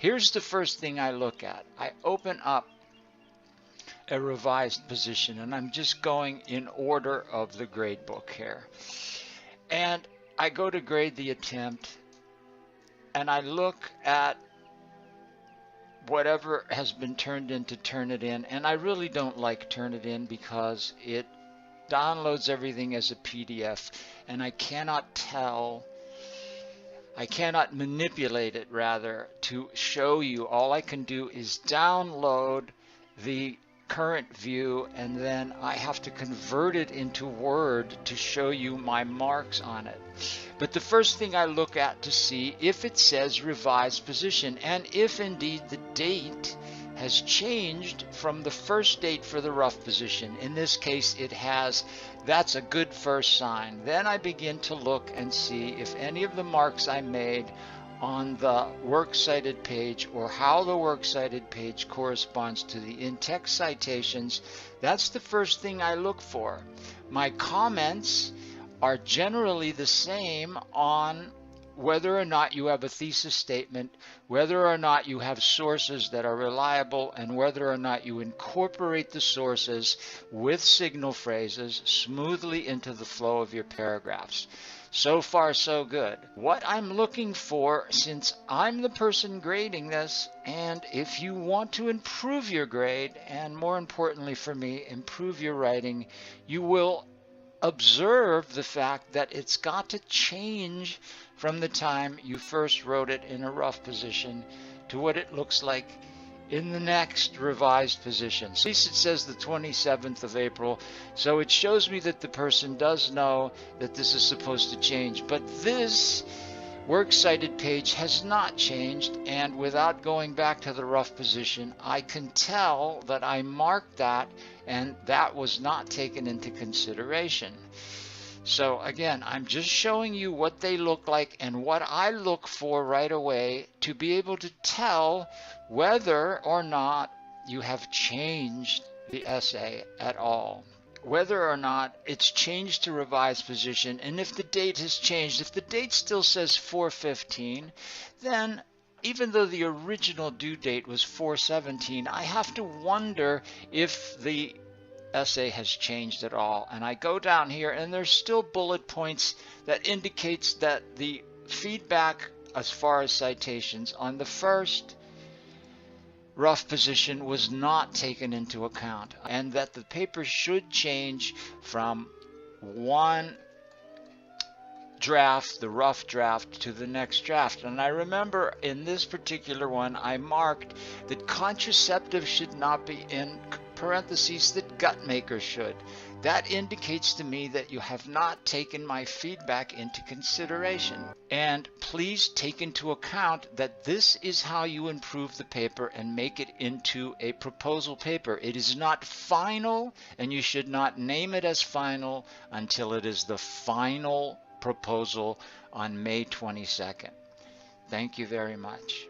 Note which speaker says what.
Speaker 1: Here's the first thing I look at. I open up a revised position, and I'm just going in order of the grade book here. And I go to grade the attempt, and I look at whatever has been turned into Turnitin, and I really don't like Turnitin because it downloads everything as a PDF, and I cannot manipulate it rather to show you. All I can do is download the current view, and then I have to convert it into Word to show you my marks on it. But the first thing I look at to see if it says revised position, and if indeed the date has changed from the first date for the rough position. In this case it has. That's a good first sign. Then I begin to look and see if any of the marks I made on the works cited page, or how the works cited page corresponds to the in-text citations. That's the first thing I look for. My comments are generally the same on whether or not you have a thesis statement, whether or not you have sources that are reliable, and whether or not you incorporate the sources with signal phrases smoothly into the flow of your paragraphs. So far, so good. What I'm looking for, since I'm the person grading this, and if you want to improve your grade, and more importantly for me, improve your writing, you will observe the fact that it's got to change from the time you first wrote it in a rough position to what it looks like in the next revised position. At least it says the 27th of April, so it shows me that the person does know that this is supposed to change. But this works cited page has not changed, and without going back to the rough position, I can tell that I marked that, and that was not taken into consideration. So again, I'm just showing you what they look like and what I look for right away to be able to tell whether or not you have changed the essay at all, whether or not it's changed to revised position. And if the date has changed, if the date still says 4/15, then even though the original due date was 4/17, I have to wonder if the essay has changed at all. And I go down here, and there's still bullet points that indicates that the feedback as far as citations on the first rough position was not taken into account, and that the paper should change from one draft, the rough draft, to the next draft. And I remember in this particular one I marked that contraceptive should not be in parentheses, that gut maker should. That indicates to me that you have not taken my feedback into consideration. And please take into account that this is how you improve the paper and make it into a proposal paper. It is not final, and you should not name it as final until it is the final proposal on May 22nd. Thank you very much.